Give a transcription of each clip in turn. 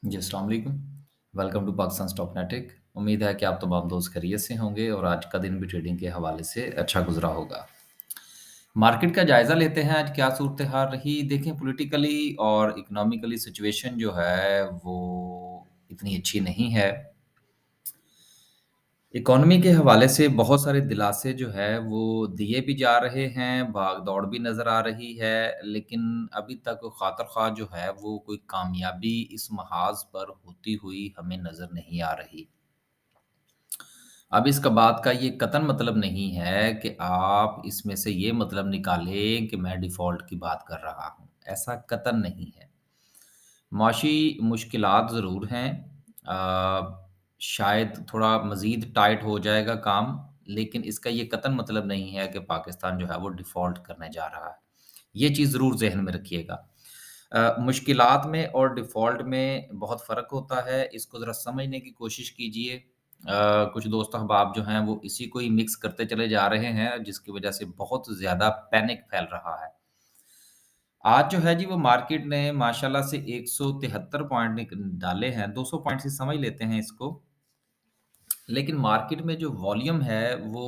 जी, अस्सलाम वालेकुम। Welcome to Pakistan stock नेटिक। उम्मीद है कि आप तमाम दोस्त खैरियत से होंगे और आज का दिन भी ट्रेडिंग के हवाले से अच्छा गुज़रा होगा। मार्केट का जायज़ा लेते हैं, आज क्या सूरत-ए-हाल रही। देखें पॉलिटिकली और इकोनॉमिकली सिचुएशन जो है वो इतनी अच्छी नहीं है। इकोनॉमी के हवाले से बहुत सारे दिलासे जो है वो दिए भी जा रहे हैं, भाग-दौड़ भी नज़र आ रही है, लेकिन अभी तक ख़ातिर-ख़्वाह जो है वो कोई कामयाबी इस महाज़ पर होती हुई हमें नज़र नहीं आ रही। अब इसका बात का ये कतई मतलब नहीं है कि आप इसमें से ये मतलब निकालें कि मैं डिफ़ॉल्ट की बात कर रहा हूँ, ऐसा कतई नहीं है। माशी मुश्किलात ज़रूर हैं। शायद थोड़ा मज़ीद टाइट हो जाएगा काम, लेकिन इसका ये कतई मतलब नहीं है कि पाकिस्तान जो है वो डिफ़ॉल्ट करने जा रहा है। ये चीज़ ज़रूर ज़हन में रखिएगा। मुश्किलात में और डिफ़ॉल्ट में बहुत फ़र्क होता है, इसको ज़रा समझने की कोशिश कीजिए। कुछ दोस्त अहबाब जो हैं वो इसी को ही मिक्स करते चले जा रहे हैं, जिसकी वज़ह से बहुत ज़्यादा पैनिक फैल रहा है। आज जो है जी वो मार्केट ने माशाल्लाह से 173 पॉइंट डाले हैं, 200 पॉइंट से समझ लेते हैं इसको। लेकिन मार्केट में जो वॉल्यूम है वो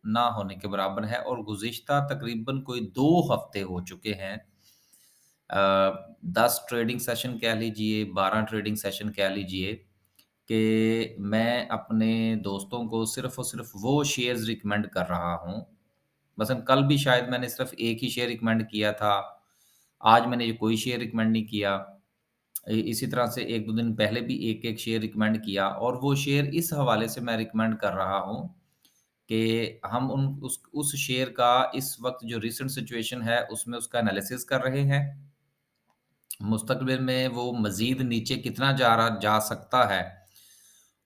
ना होने के बराबर है और गुज़िश्ता तकरीबन कोई 2 हफ़्ते हो चुके हैं। 10 ट्रेडिंग सेशन कह लीजिए, 12 ट्रेडिंग सेशन कह लीजिए कि मैं अपने दोस्तों को सिर्फ़ और सिर्फ़ वो शेयर्स रिकमेंड कर रहा हूँ। मसलन कल भी शायद मैंने सिर्फ़ एक ही शेयर रिकमेंड किया था। आज मैंने ये कोई शेयर रिकमेंड नहीं किया। इसी तरह से 1-2 दिन पहले भी एक-एक शेयर रिकमेंड किया और वो शेयर इस हवाले से मैं रिकमेंड कर रहा हूँ कि हम उस शेयर का इस वक़्त जो रीसेंट सिचुएशन है उसमें उसका एनालिसिस कर रहे हैं। मुस्तक़बिल में वो मज़ीद नीचे कितना जा सकता है,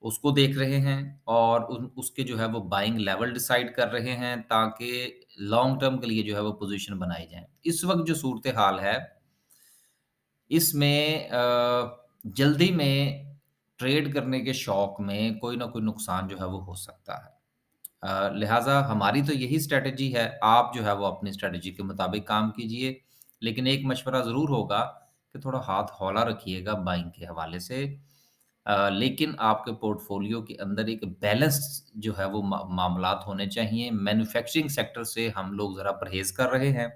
उसको देख रहे हैं और उसके जो है वो बाइंग लेवल डिसाइड कर रहे हैं ताकि लॉन्ग टर्म के लिए जो है वो पोज़ीशन बनाई जाए। इस वक़्त जो सूरत-ए-हाल है, इसमें जल्दी में ट्रेड करने के शौक में कोई न कोई नुकसान जो है वो हो सकता है। लिहाज़ा हमारी तो यही स्ट्रैटेजी है, आप जो है वो अपनी स्ट्रैटेजी के मुताबिक काम कीजिए। लेकिन एक मशवरा ज़रूर होगा कि थोड़ा हाथ हौला रखिएगा बाइंग के हवाले से। लेकिन आपके पोर्टफ़ोलियो के अंदर एक बैलेंस जो है वो मामलात होने चाहिए। मैन्युफैक्चरिंग सेक्टर से हम लोग ज़रा परहेज़ कर रहे हैं,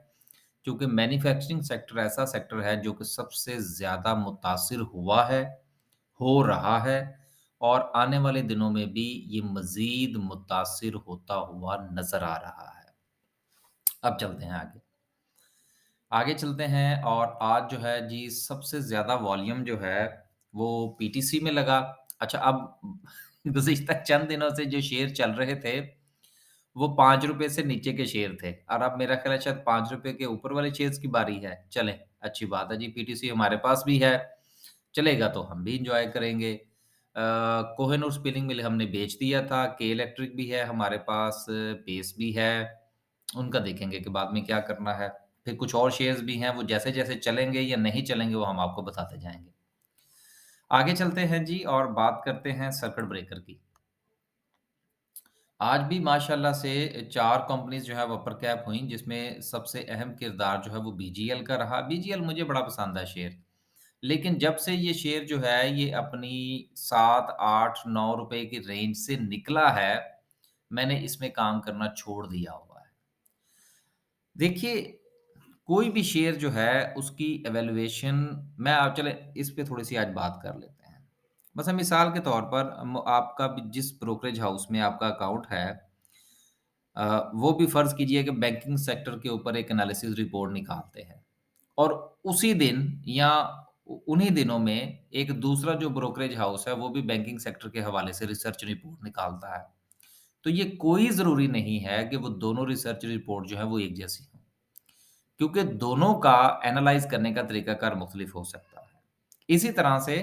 क्योंकि मैन्युफैक्चरिंग सेक्टर ऐसा सेक्टर है जो कि सबसे ज़्यादा मुतासिर हुआ है, हो रहा है और आने वाले दिनों में भी ये मज़ीद मुतासिर होता हुआ नज़र आ रहा है। अब चलते हैं आगे। आगे चलते हैं और आज जो है जी सबसे ज़्यादा वॉल्यूम जो है वो पीटीसी में लगा। अच्छा अब गुज़िश्ता चंद दिनों से जो शेयर चल रहे थे, वो ₹5 से नीचे के शेयर थे और अब मेरा ख़्याल है शायद ₹5 के ऊपर वाले शेयर्स की बारी है। चलें, अच्छी बात है जी पीटीसी हमारे पास भी है, चलेगा तो हम भी एन्जॉय करेंगे। कोहिनूर स्पिनिंग मिल हमने बेच दिया था, के इलेक्ट्रिक भी है हमारे पास, पेस भी है। उनका देखेंगे कि बाद में क्या करना है। फिर कुछ और शेयर्स भी हैं, वो जैसे-जैसे चलेंगे या नहीं चलेंगे, वो हम आपको बताते जाएँगे। आगे चलते हैं जी और बात करते हैं सर्किट ब्रेकर की। आज भी माशाल्लाह से 4 कंपनीज़ जो है वो अपर कैप हुईं, जिसमें सबसे अहम किरदार जो है वो बीजीएल का रहा। बीजीएल मुझे बड़ा पसंद है शेयर। लेकिन जब से ये शेयर जो है ये अपनी 7, 8, ₹9 की रेंज से निकला है, मैंने इसमें काम करना छोड़ दिया हुआ है। देखिए, कोई भी शेयर जो है उसकी इवैल्यूएशन मैं आप चलें इस पे थोड़ी-सी आज बात कर लेते हैं। बस मिसाल के तौर पर आपका भी जिस ब्रोकरेज हाउस में आपका अकाउंट है वो भी फ़र्ज़ कीजिए कि बैंकिंग सेक्टर के ऊपर एक एनालिसिस रिपोर्ट निकालते हैं और उसी दिन या उन्हीं दिनों में एक दूसरा जो ब्रोकरेज हाउस है, वो भी बैंकिंग सेक्टर के हवाले से रिसर्च रिपोर्ट निकालता है। तो ये कोई ज़रूरी नहीं है कि वो दोनों रिसर्च रिपोर्ट जो है वो एक जैसी हों, क्योंकि दोनों का एनालाइज़ करने का तरीकाकार मुख्तलिफ हो सकता है। इसी तरह से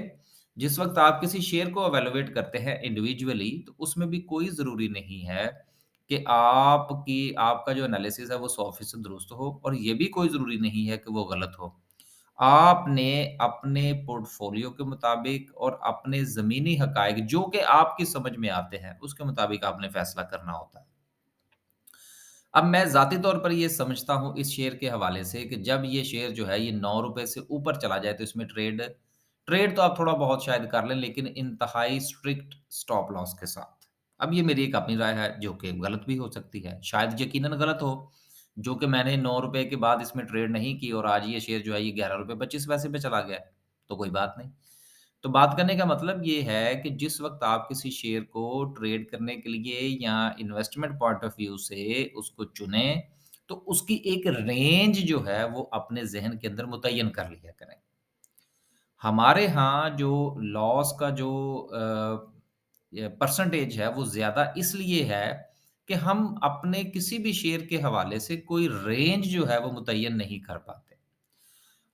जिस वक़्त आप किसी शेयर को इवैल्यूएट करते हैं इंडिविजुअली, तो उसमें भी कोई ज़रूरी नहीं है कि आपका जो एनालिसिस है वो 100% दुरुस्त हो और ये भी कोई ज़रूरी नहीं है कि वो गलत हो। आपने अपने पोर्टफ़ोलियो के मुताबिक और अपने ज़मीनी हक़ाइक़ जो कि आपकी समझ में आते हैं, उसके मुताबिक आपने फ़ैसला करना होता है। अब मैं ज़ाती तौर पर ये समझता हूँ इस शेयर के हवाले से कि जब ये शेयर जो है ये ₹9 से ऊपर चला जाए तो इसमें ट्रेड ट्रेड तो आप थोड़ा बहुत शायद कर लें, लेकिन इंतहाई स्ट्रिक्ट स्टॉप लॉस के साथ। अब ये मेरी एक अपनी राय है, जो कि गलत भी हो सकती है, शायद यकीनन गलत हो, जो कि मैंने ₹9 के बाद इसमें ट्रेड नहीं की और आज ये शेयर जो है ये ₹11.25 पे चला गया है, तो कोई बात नहीं। तो बात करने का मतलब ये है कि जिस वक़्त आप किसी शेयर को ट्रेड करने के लिए या इन्वेस्टमेंट पॉइंट ऑफ व्यू से उसको चुनें, तो उसकी एक रेंज जो है वो अपने ज़हन के अंदर मुतय्यन कर लिया करें। हमारे यहाँ जो लॉस का जो परसेंटेज है वो ज़्यादा इसलिए है कि हम अपने किसी भी शेयर के हवाले से कोई रेंज जो है वो मुतय्यन नहीं कर पाते।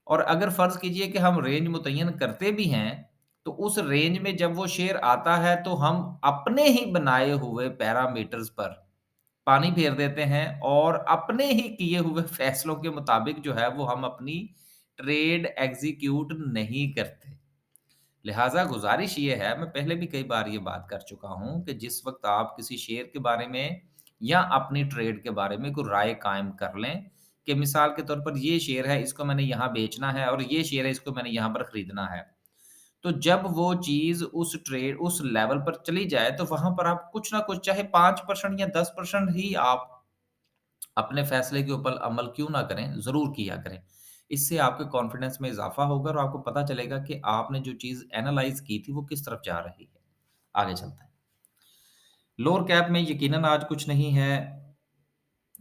और अगर फ़र्ज़ कीजिए कि हम रेंज मुतय्यन करते भी हैं, तो उस रेंज में जब वो शेयर आता है तो हम अपने ही बनाए हुए पैरामीटर्स पर पानी फेर देते हैं और अपने ही किए हुए फैसलों के मुताबिक जो है वो हम अपनी ट्रेड एग्ज़ीक्यूट नहीं करते। लिहाज़ा गुज़ारिश ये है, मैं पहले भी कई बार ये बात कर चुका हूँ कि जिस वक़्त आप किसी शेयर के बारे में या अपनी ट्रेड के बारे में कोई राय कायम कर लें, कि मिसाल के तौर पर ये शेयर है, इसको मैंने यहाँ बेचना है और ये शेयर है, इसको मैंने यहाँ पर खरीदना है। तो जब वो चीज़ उस लेवल पर चली जाए, तो वहाँ पर आप कुछ ना कुछ चाहे 5% या 10% ही आप अपने फैसले के ऊपर अमल क्यों ना करें, ज़रूर किया करें। इससे आपके कॉन्फिडेंस में इज़ाफ़ा होगा और आपको पता चलेगा कि आपने जो चीज़ एनालाइज़ की थी, वो किस तरफ जा रही है। आगे चलते हैं। लोअर कैप में यकीनन आज कुछ नहीं है,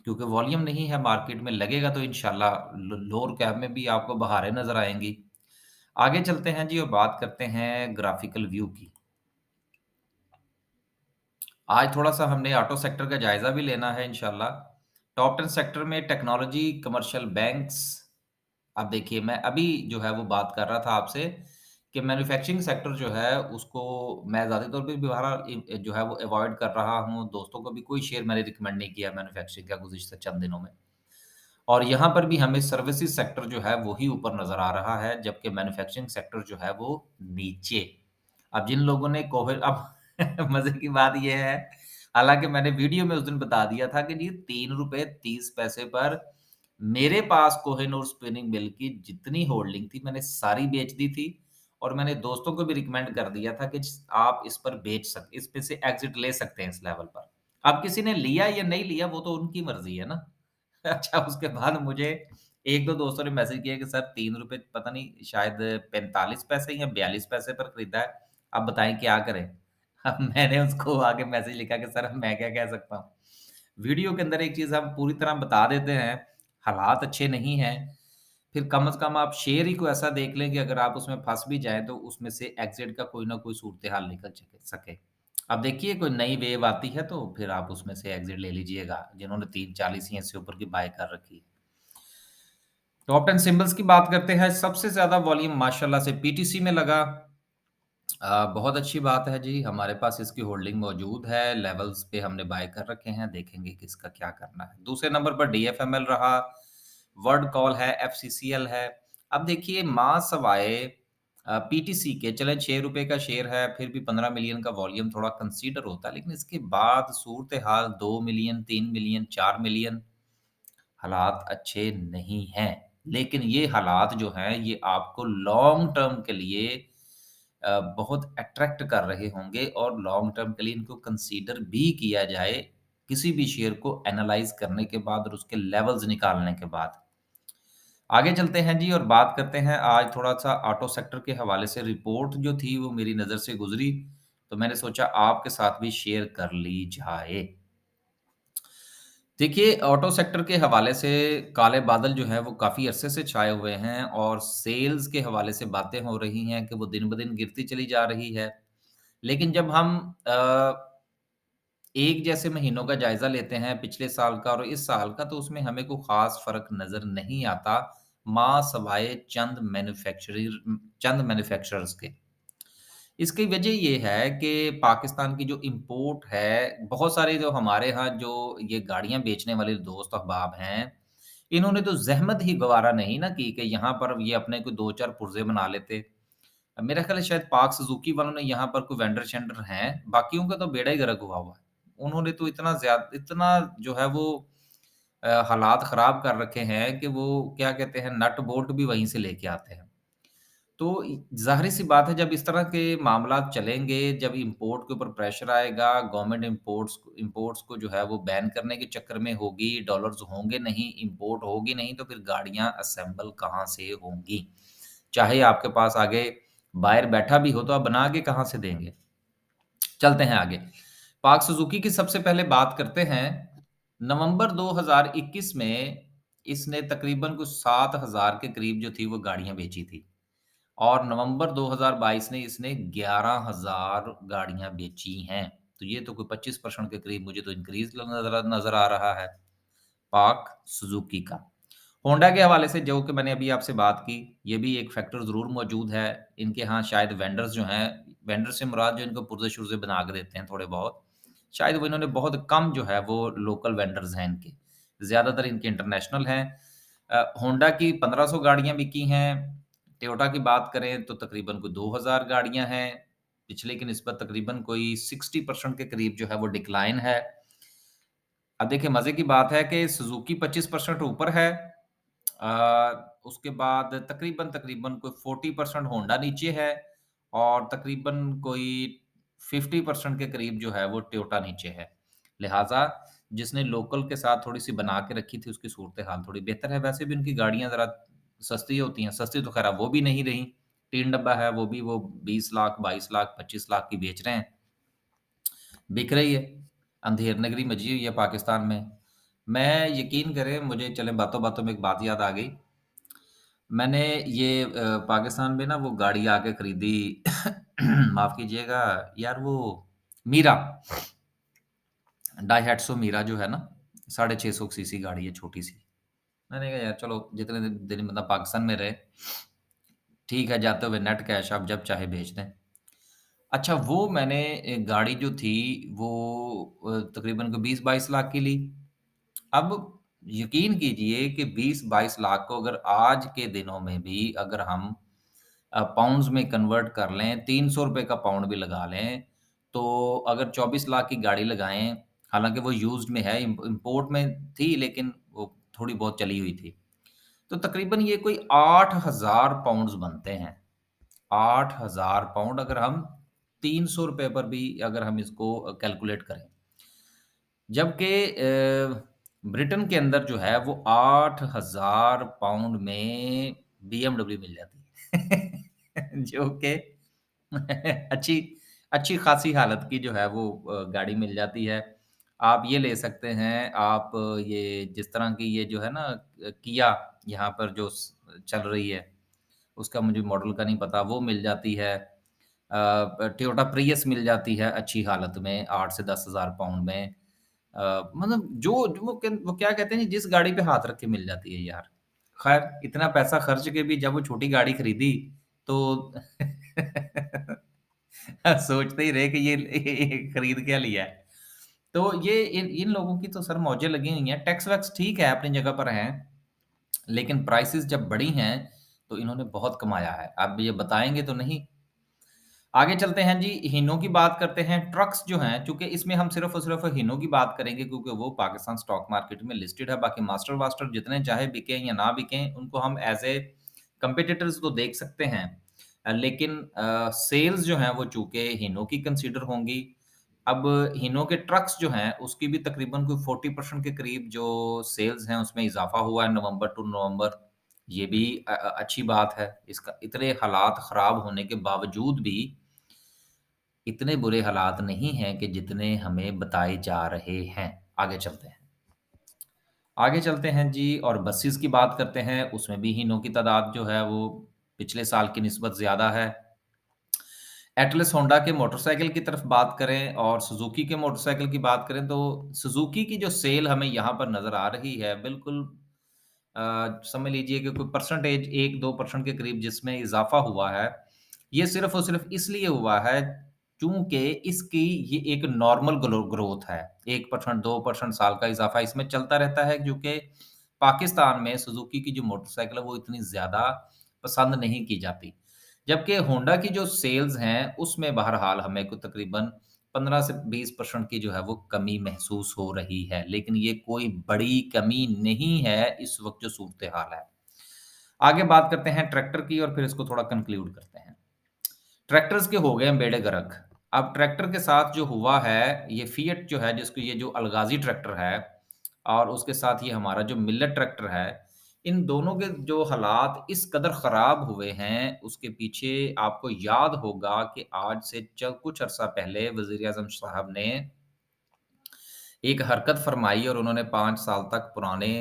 क्योंकि वॉल्यूम नहीं है मार्केट में, लगेगा तो इंशाल्लाह लोअर कैप में भी आपको बहारें नज़र आएँगी। आगे चलते हैं जी और बात करते हैं ग्राफ़िकल व्यू की। आज थोड़ा-सा हमने ऑटो सेक्टर का जायज़ा भी लेना है इंशाल्लाह। टॉप 10 सेक्टर में टेक्नोलॉजी, कमर्शियल बैंक्स। अब देखिए, मैं अभी जो है वो बात कर रहा था आपसे कि मैन्युफैक्चरिंग सेक्टर जो है उसको मैं ज़्यादा तौर पे भी बहरहाल जो है वो अवॉइड कर रहा हूँ। दोस्तों को भी कोई शेयर मैंने रिकमेंड नहीं किया मैन्युफैक्चरिंग का गुज़िश्ता चंद दिनों में। और यहाँ पर भी हमें सर्विसेज़ सेक्टर जो है वो ही ऊपर नज़र आ रहा है, जबकि मैन्युफैक्चरिंग सेक्टर जो है वो नीचे। अब जिन लोगों ने कोविड अब मज़े की बात ये है, हालाँकि मैंने वीडियो में उस दिन बता दिया था कि जी ₹3.30 पर मेरे पास कोहिनूर स्पिनिंग मिल की जितनी होल्डिंग थी, मैंने सारी बेच दी थी और मैंने दोस्तों को भी रिकमेंड कर दिया था कि आप इस पर इस पे से एग्ज़िट ले सकते हैं इस लेवल पर। अब किसी ने लिया या नहीं लिया वो तो उनकी मर्ज़ी है ना। अच्छा, उसके बाद मुझे 1-2 दोस्तों ने मैसेज किया कि सर ₹3 पता नहीं शायद 45 पैसे या 42 पैसे पर खरीदा है। अब बताएँ क्या करें? अब मैंने उसको आगे मैसेज लिखा कि सर मैं क्या कह सकता हूँ? वीडियो के अंदर एक चीज़ हम पूरी तरह बता देते हैं, हालात अच्छे नहीं हैं, फिर कम से कम आप शेयर ही को ऐसा देख लें कि अगर आप उसमें फँस भी जाएँ तो उसमें से एग्ज़िट का कोई ना कोई सूरत-ए-हाल निकल सके। अब देखिए कोई नई वेव आती है तो फिर आप उसमें से एग्ज़िट ले लीजिएगा, जिन्होंने 340 या इससे ऊपर की बाय कर रखी है। टॉप 10 सिम्बल्स की बात करते हैं, सबसे ज़्यादा वॉल्यूम माशाल्लाह से पीटीसी में लगा। बहुत अच्छी बात है जी, हमारे पास इसकी होल्डिंग मौजूद है, लेवल्स पे हमने बाय कर रखे हैं, देखेंगे कि इसका क्या करना है। दूसरे नंबर पर डीएफएमएल रहा, वर्ल्ड कॉल है, एफसीसीएल है। अब देखिए माँ सवाए पीटीसी के चलें ₹6 का शेयर है, फिर भी 15 मिलियन का वॉल्यूम थोड़ा कंसीडर होता है, लेकिन इसके बाद सूरत-ए-हाल 2 मिलियन, 3 मिलियन, 4 मिलियन, हालात अच्छे नहीं हैं। लेकिन ये हालात जो हैं, ये आपको लॉन्ग टर्म के लिए बहुत अट्रैक्ट कर रहे होंगे और लॉन्ग टर्म के लिए इनको कंसीडर भी किया जाए, किसी भी शेयर को एनालाइज़ करने के बाद और उसके लेवल्स निकालने के बाद। आगे चलते हैं जी और बात करते हैं आज थोड़ा-सा ऑटो सेक्टर के हवाले से रिपोर्ट जो थी वो मेरी नज़र से गुज़री, तो मैंने सोचा आपके साथ भी शेयर कर ली जाए। देखिए, ऑटो सेक्टर के हवाले से काले बादल जो हैं वो काफ़ी अरसे से छाए हुए हैं और सेल्स के हवाले से बातें हो रही हैं कि वो दिन-ब-दिन गिरती चली जा रही है। लेकिन जब हम एक जैसे महीनों का जायज़ा लेते हैं पिछले साल का और इस साल का, तो उसमें हमें कोई ख़ास फ़र्क नज़र नहीं आता, माँ सवाए चंद मैन्युफैक्चरर्स के। इसकी वजह ये है कि पाकिस्तान की जो इम्पोर्ट है, बहुत सारे जो हमारे यहाँ जो ये गाड़ियाँ बेचने वाले दोस्त अहबाब हैं, इन्होंने तो ज़हमत ही गवारा नहीं ना की कि यहाँ पर ये अपने कोई 2-4 पुर्ज़े बना लेते। मेरा ख़्याल है शायद पाक सुज़ुकी वालों ने यहाँ पर कोई वेंडर-शेंडर हैं, बाकियों का तो बेड़ा ही गर्क हुआ हुआ है। उन्होंने तो इतना जो है वो हालात ख़राब कर रखे हैं कि वो क्या कहते हैं नट बोल्ट भी वहीं से लेके आते हैं। तो ज़ाहिर-सी बात है, जब इस तरह के मामलात चलेंगे, जब इम्पोर्ट के ऊपर प्रेशर आएगा, गवर्नमेंट इम्पोर्ट्स को जो है वो बैन करने के चक्कर में होगी, डॉलर्स होंगे नहीं, इम्पोर्ट होगी नहीं, तो फिर गाड़ियाँ असेंबल कहाँ से होंगी? चाहे आपके पास आगे बायर बैठा भी हो, तो आप बना के कहाँ से देंगे? चलते हैं आगे। पाक सुज़ुकी की सबसे पहले बात करते हैं। नवंबर 2021 में इसने तकरीबन कुछ 7,000 के करीब जो थी वो गाड़ियाँ बेची थी। और नवंबर 2022 में इसने 11,000 गाड़ियाँ बेची हैं। तो ये तो कोई 25% के करीब मुझे तो इंक्रीज़ नज़र नज़र आ रहा है, पाक सुज़ुकी का। होंडा के हवाले से जो कि मैंने अभी आपसे बात की, ये भी एक फैक्टर ज़रूर मौजूद है। इनके यहाँ शायद वेंडर्स जो हैं, वेंडर से मुराद जो इनको पुर्ज़े-शुर्ज़े बना के देते हैं थोड़े बहुत, शायद वो इन्होंने बहुत कम जो है वो लोकल वेंडर्स हैं इनके। ज़्यादातर इनके इंटरनेशनल हैं। होंडा की 1500 गाड़ियाँ बिकी हैं। टोयोटा की बात करें तो तकरीबन कोई 2000 गाड़ियाँ हैं। पिछले की निस्बत तकरीबन कोई 60% के करीब जो है वो डिक्लाइन है। अब देखिए मज़े की बात है कि सुज़ुकी 25% ऊपर है। उसके बाद तकरीबन कोई 40% होंडा नीचे है और तकरीबन कोई 50% के करीब जो है वो टोयोटा नीचे है। लिहाज़ा जिसने लोकल के साथ थोड़ी-सी बना के रखी थी उसकी सूरत-ए-हाल थोड़ी बेहतर है। वैसे भी उनकी गाड़ियाँ ज़रा सस्ती होती हैं, सस्ती तो ख़ैर अब वो भी नहीं रही। 3 डब्बा है वो भी वो 20 लाख, 22 लाख, 25 लाख की बेच रहे हैं। बिक रही है। अंधेर नगरी मची हुई है पाकिस्तान में। मैं यकीन करें मुझे चलें बातों-बातों में एक बात याद आ गई। मैंने ये पाकिस्तान में ना वो गाड़ी आके खरीदी माफ़ कीजिएगा यार वो मीरा, डाइहैट्सो मीरा जो है ना 650 सीसी गाड़ी है छोटी-सी। मैंने कहा यार चलो जितने दिन दिन बंदा पाकिस्तान में रहे, ठीक है जाते हुए नेट कैश आप जब चाहे भेज दें। अच्छा वो मैंने गाड़ी जो थी वो तकरीबन को 20-22 लाख की ली। अब यकीन कीजिए कि 20-22 लाख को अगर आज के दिनों में भी अगर हम पाउंड्स में कन्वर्ट कर लें, ₹300 का पाउंड भी लगा लें, तो अगर 24 लाख की गाड़ी लगाएँ, हालाँकि वो यूज़्ड में है, इम्पोर्ट में थी लेकिन वो थोड़ी बहुत चली हुई थी। तो तकरीबन ये कोई 8,000 पाउंड्स बनते हैं। 8,000 पाउंड अगर हम ₹300 पर भी अगर हम इसको कैलकुलेट करें। जबकि ब्रिटेन के अंदर जो है वो 8,000 पाउंड में बीएमडब्ल्यू मिल जाती है। जो कि अच्छी अच्छी खासी हालत की जो है वो गाड़ी मिल जाती है। आप ये ले सकते हैं, आप ये जिस तरह की ये जो है ना किया यहाँ पर जो चल रही है, उसका मुझे मॉडल का नहीं पता, वो मिल जाती है। टोयोटा प्रियस मिल जाती है अच्छी हालत में 8 से 10,000 पाउंड में। मतलब जो वो क्या कहते हैं जी, जिस गाड़ी पे हाथ रख के मिल जाती है यार। ख़ैर इतना पैसा खर्च के भी जब वो छोटी गाड़ी खरीदी तो सोचते ही रहे कि ये खरीद क्या लिया है। तो ये इन इन लोगों की तो सर मौजें लगी हुई हैं। टैक्स वैक्स ठीक है अपनी जगह पर हैं, लेकिन प्राइसेज़ जब बढ़ी हैं, तो इन्होंने बहुत कमाया है। अब ये बताएँगे तो नहीं। आगे चलते हैं जी, हीनो की बात करते हैं। ट्रक्स जो हैं, चूँकि इसमें हम सिर्फ़ और सिर्फ़ हीनो की बात करेंगे क्योंकि वो पाकिस्तान स्टॉक मार्केट में लिस्टेड है। बाकी मास्टर-वास्टर जितने चाहे बिकें या ना बिकें, उनको हम एज़ ए कॉम्पिटिटर्स तो देख सकते हैं। लेकिन सेल्स जो हैं वो चूँकि हीनो की कंसीडर होंगी। अब हीनो के ट्रक्स जो हैं, उसकी भी तकरीबन कोई 40% के करीब जो सेल्स हैं, उसमें इज़ाफ़ा हुआ है नवंबर टू नवंबर। ये भी अच्छी बात है। इसका इतने हालात ख़राब होने के बावजूद भी इतने बुरे हालात नहीं हैं कि जितने हमें बताए जा रहे हैं। आगे चलते हैं। आगे चलते हैं जी और बसेस की बात करते हैं, उसमें भी हीनों की तादाद जो है वो पिछले साल की निस्बत ज़्यादा है। एटलस होंडा के मोटरसाइकिल की तरफ बात करें और सुज़ुकी के मोटरसाइकिल की बात करें तो सुज़ुकी की जो सेल हमें यहाँ पर नज़र आ रही है बिल्कुल समझ लीजिए कि कोई परसेंटेज 1-2% के करीब जिसमें इज़ाफ़ा हुआ है। ये सिर्फ़ और सिर्फ़ इसलिए हुआ है चूँकि इसकी ये एक नॉर्मल ग्रोथ है। 1% 2% साल का इज़ाफ़ा इसमें चलता रहता है क्योंकि पाकिस्तान में सुज़ुकी की जो मोटरसाइकिल है वो इतनी ज़्यादा पसंद नहीं की जाती। जबकि होंडा की जो सेल्स हैं उसमें बहरहाल हमें को तकरीबन 15 से 20% की जो है वो कमी महसूस हो रही है। लेकिन ये कोई बड़ी कमी नहीं है इस वक़्त जो सूरत-ए-हाल है। आगे बात करते हैं ट्रैक्टर की और फिर इसको थोड़ा कंक्लूड करते हैं। ट्रैक्टर्स के हो गए हैं बेड़े गर्क। अब ट्रैक्टर के साथ जो हुआ है, ये फ़िएट जो है जिसको ये जो अलगाज़ी ट्रैक्टर है और उसके साथ ये हमारा जो मिलेट ट्रैक्टर है, इन दोनों के जो हालात इस कदर ख़राब हुए हैं, उसके पीछे आपको याद होगा कि आज से च कुछ अरसा पहले वज़ीर-ए-आज़म साहब ने एक हरकत फ़रमाई और उन्होंने 5 साल तक पुराने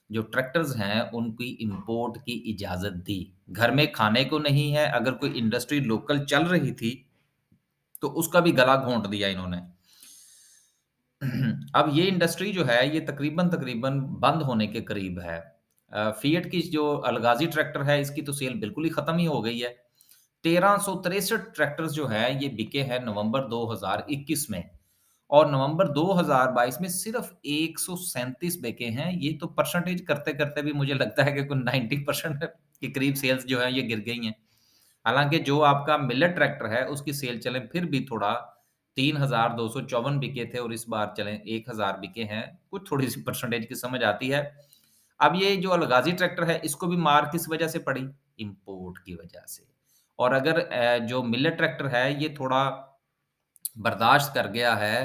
जो ट्रैक्टर्स हैं, उनकी इम्पोर्ट की इजाज़त दी। घर में खाने को नहीं है, अगर कोई इंडस्ट्री लोकल चल रही थी, तो उसका भी गला घोंट दिया इन्होंने। अब ये इंडस्ट्री जो है, ये तकरीबन-तकरीबन बंद होने के करीब है। फ़िएट की जो अलगाज़ी ट्रैक्टर है, इसकी तो सेल बिल्कुल ही ख़त्म ही हो गई है। 1363 ट्रैक्टर्स जो हैं, ये बिके हैं नवंबर 2021 में। और नवंबर 2022 में सिर्फ़ 137 बिके हैं। ये तो परसेंटेज करते-करते भी मुझे लगता है कि कोई 90% के करीब सेल्स जो हैं ये गिर गई हैं। हालाँकि जो आपका मिलेट ट्रैक्टर है उसकी सेल चलें फिर भी थोड़ा 3254 बिके थे और इस बार चलें 1000 बिके हैं। कुछ थोड़ी-सी परसेंटेज की समझ आती है। अब ये जो अलगाज़ी ट्रैक्टर है इसको भी मार किस वजह से पड़ी? इम्पोर्ट की वजह से। और अगर जो मिलेट ट्रैक्टर है ये थोड़ा बर्दाश्त कर गया है,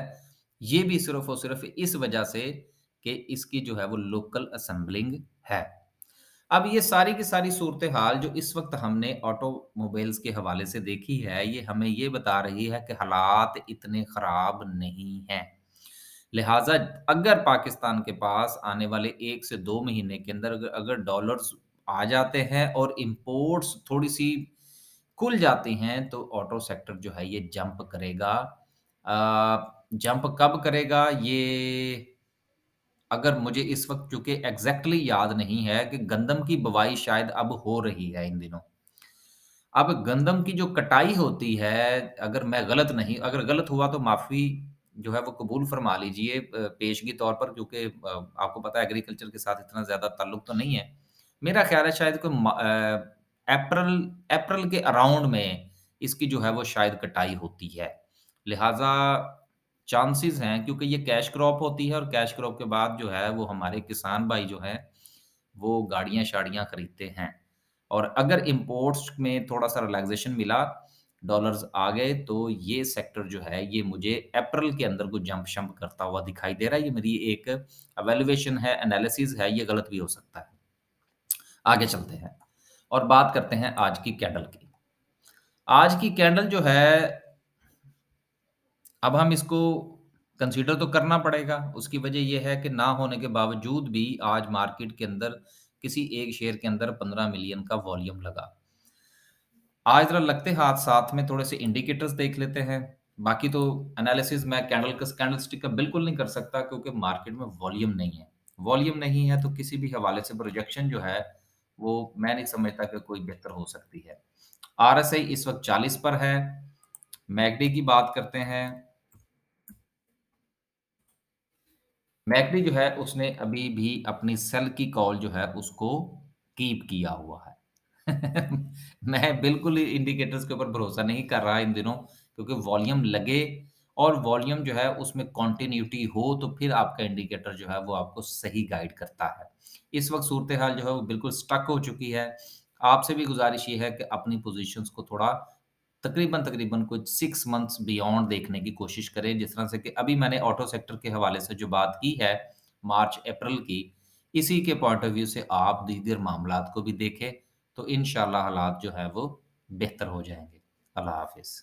ये भी सिर्फ़ और सिर्फ़ इस वजह से कि इसकी जो है वो लोकल असेंबलिंग है। अब ये सारी की सारी सूरत-ए-हाल जो इस वक़्त हमने ऑटोमोबाइल्स के हवाले से देखी है, ये हमें ये बता रही है कि हालात इतने ख़राब नहीं हैं। लिहाज़ा अगर पाकिस्तान के पास आने वाले 1 से 2 महीने के अंदर अगर अगर डॉलर्स आ जाते हैं और इम्पोर्ट्स थोड़ी-सी खुल जाती हैं, तो ऑटो सेक्टर जो है ये जंप करेगा। जंप कब करेगा ये अगर मुझे इस वक़्त चूँकि एग्ज़ैक्टली याद नहीं है कि गंदम की बुवाई शायद अब हो रही है इन दिनों। अब गंदम की जो कटाई होती है, अगर मैं गलत नहीं अगर गलत हुआ तो माफ़ी जो है वो कबूल फ़रमा लीजिए पेशगी तौर पर क्योंकि आपको पता है एग्रीकल्चर के साथ इतना ज़्यादा ताल्लुक तो नहीं है। मेरा ख़्याल है शायद कोई अप्रैल अप्रैल के अराउंड में इसकी जो है वो शायद कटाई होती है। लिहाज़ा चांसेज़ हैं क्योंकि ये कैश क्रॉप होती है और कैश क्रॉप के बाद जो है वो हमारे किसान भाई जो हैं, वो गाड़ियाँ-शाड़ियाँ खरीदते हैं। और अगर इम्पोर्ट्स में थोड़ा-सा रिलैक्सेशन मिला, डॉलर्स आ गए, तो ये सेक्टर जो है, ये मुझे अप्रैल के अंदर कुछ जंप-शंप करता हुआ दिखाई दे रहा है। ये मेरी एक इवैल्यूएशन है, एनालिसिस है, ये गलत भी हो सकता है। आगे चलते हैं और बात करते हैं आज की कैंडल की। आज की कैंडल जो है अब हम इसको कंसीडर तो करना पड़ेगा। उसकी वजह ये है कि ना होने के बावजूद भी आज मार्केट के अंदर किसी एक शेयर के अंदर 15 मिलियन का वॉल्यूम लगा। आज ज़रा लगते हाथ साथ में थोड़े से इंडिकेटर्स देख लेते हैं। बाकी तो एनालिसिस मैं कैंडलस्टिक का बिल्कुल नहीं कर सकता क्योंकि मार्केट में वॉल्यूम नहीं है। वॉल्यूम नहीं है तो किसी भी हवाले से प्रोजेक्शन जो है, वो मैं नहीं समझता कि कोई बेहतर हो सकती है। आरएसआई इस वक़्त 40 पर है। मैकडी की बात करते हैं। मैकडी जो है उसने अभी भी अपनी सेल की कॉल जो है उसको कीप किया हुआ है। मैं बिल्कुल ही इंडिकेटर्स के ऊपर भरोसा नहीं कर रहा इन दिनों क्योंकि वॉल्यूम लगे और वॉल्यूम जो है उसमें कंटिन्यूटी हो तो फिर आपका इंडिकेटर जो है वो आपको सही गाइड करता है। इस वक़्त सूरत-ए-हाल जो है वो बिल्कुल स्टक हो चुकी है। आपसे भी गुज़ारिश ये है कि अपनी पोज़ीशंस को थोड़ा तकरीबन कुछ 6 मंथ्स बियॉन्ड देखने की कोशिश करें, जिस तरह से कि अभी मैंने ऑटो सेक्टर के हवाले से जो बात की है, मार्च-अप्रैल की, इसी के पॉइंट ऑफ व्यू से आप दीगर मामलात को भी देखें, तो इंशाअल्लाह हालात जो हैं वो बेहतर हो जाएँगे। अल्लाह हाफ़िज़।